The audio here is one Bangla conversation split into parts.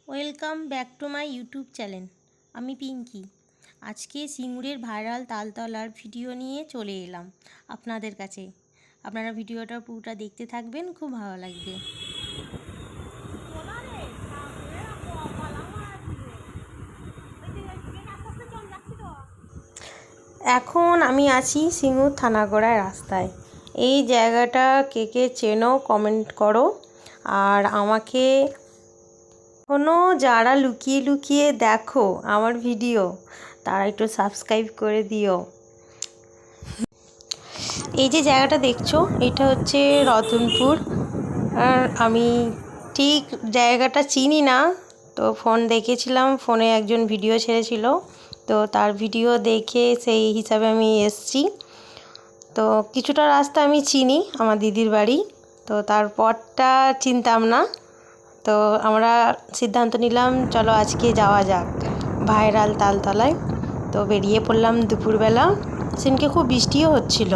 Welcome back to my YouTube channel. আমি পিঙ্কি। আজকে সিঙ্গুরের ভাইরাল তালতলার ভিডিও নিয়ে চলে এলাম আপনাদের কাছে। আপনারা ভিডিওটা পুরোটা দেখতে থাকবেন, খুব ভালো লাগবে। এখন আমি আছি সিঙ্গুর থানাগড়ায় রাস্তায়। এই জায়গাটা কে কে চেনো কমেন্ট করো। আর আমাকে যারা লুকিয়ে লুকিয়ে দেখো আমার ভিডিও, তারা একটু সাবস্ক্রাইব করে দিও। এই যে জায়গাটা দেখছো, এটা হচ্ছে রতনপুর। আর আমি ঠিক জায়গাটা চিনি না, তো ফোন দেখেছিলাম, ফোনে একজন ভিডিও ছেড়েছিল, তো তার ভিডিও দেখে সেই হিসাবে আমি এসছি। তো কিছুটা রাস্তা আমি চিনি, আমার দিদির বাড়ি, তো তারপরটা চিনতাম না। তো আমরা সিদ্ধান্ত নিলাম চলো আজকে যাওয়া যাক ভাইরাল তালতলায়। তো বেরিয়ে পড়লাম দুপুরবেলা, সেদিনকে খুব বৃষ্টিও হচ্ছিল।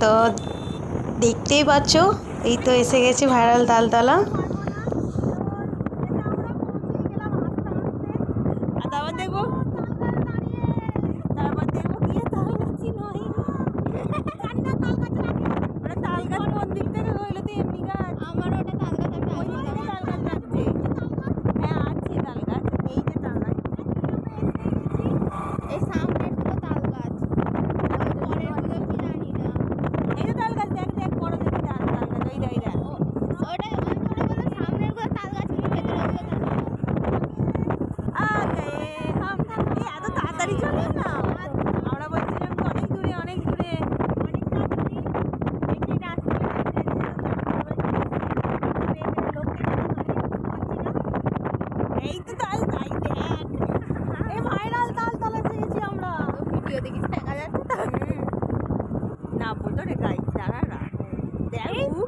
তো দেখতেই পাচ্ছ, এই তো এসে গেছি ভাইরাল তালতলা।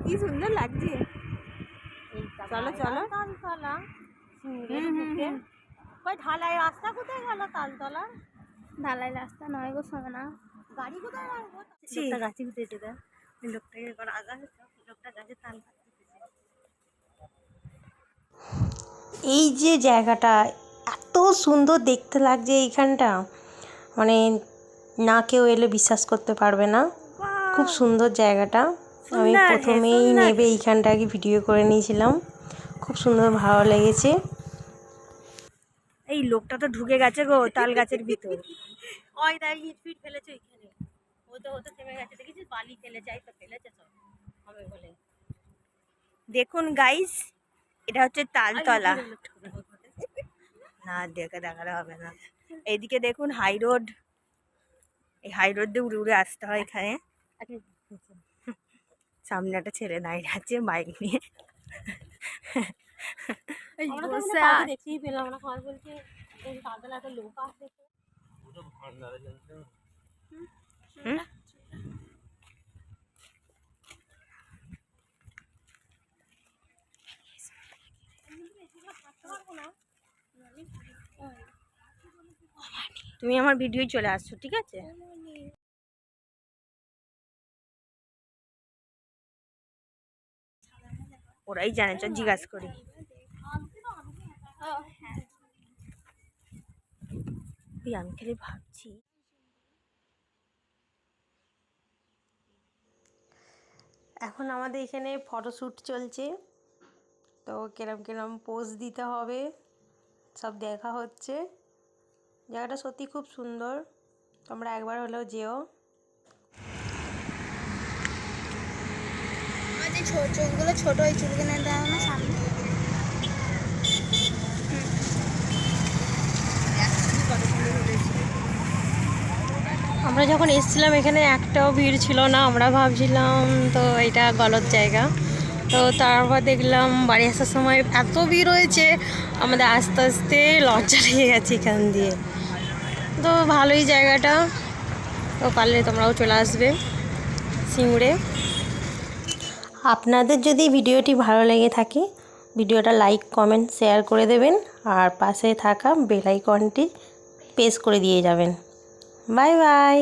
কি সুন্দর লাগছে। চলো চলো তালতলা ঢালাই রাস্তা কোথায় গেল? তালতলা ঢালাই রাস্তা নয় গো সোনা, গাড়ি কোথায় রাখবো? গাছে উঠেছে, লোকটাকে আগা লোকটা গাছে তাল কাটতেছে। এই যে জায়গাটা এত সুন্দর দেখতে লাগছে, এইখানটা মানে না কেউ এলে বিশ্বাস করতে পারবে না, খুব সুন্দর জায়গাটা। আমি প্রথমেই নেবে এইখানটা আগে ভিডিও করে নিয়েছিলাম, খুব সুন্দর ভালো লেগেছে। এই লোকটা তো ঢুকে গেছে গো তাল গাছের ভিতর। ওই দাঁড়িয়ে ইট ফিট ফেলেছে ওইখানে, হতে হতে থেমে গেছে, দেখেছিস বালি ফেলেছে, এই তো ফেলেছে সব হবে বলে। দেখুন গাইস, এটা হচ্ছে তালতলা। না দেখালে হবে না। এইদিকে দেখুন হাই রোড, এই হাই রোড দিয়ে উড়ে উড়ে আসতে হয় এখানে। সামনে একটা ছেলে দাঁড়িয়ে আছে বাইক নিয়ে। দেখতেই পেলাম না, খাবার বলছে তালতলা একটা লোক আসছে। তুমি আমার ভিডিও চলে আসছো, ঠিক আছে? ওরাই জানে, চল জিজ্ঞাসা করি। আমি খালি ভাবছি, এখন আমাদের এখানে ফটোশ্যুট চলছে, তো কিরম কিরম পোজ দিতে হবে সব দেখা হচ্ছে। জায়গাটা সত্যি খুব সুন্দর, তোমরা একবার হলেও যেও। চোখগুলো ছোট, ওই চুলগুলো দাও না সামনে। আমরা যখন এসেছিলাম এখানে একটাও ভিড় ছিল না, আমরা ভাবছিলাম তো এটা গলত জায়গা। তো তারপর দেখলাম বাড়ি আসার সময় এত ভিড় হয়েছে, আমাদের আস্তে আস্তে লজ্জা লেগে গেছে এখান দিয়ে। তো ভালোই জায়গাটা, তো পারলে তোমরাও চলে আসবে সিঙ্গুরে। আপনাদের যদি ভিডিওটি ভালো লেগে থাকে, ভিডিওটা লাইক কমেন্ট শেয়ার করে দেবেন, আর পাশে থাকা বেল আইকনটি প্রেস করে দিয়ে যাবেন। Bye bye.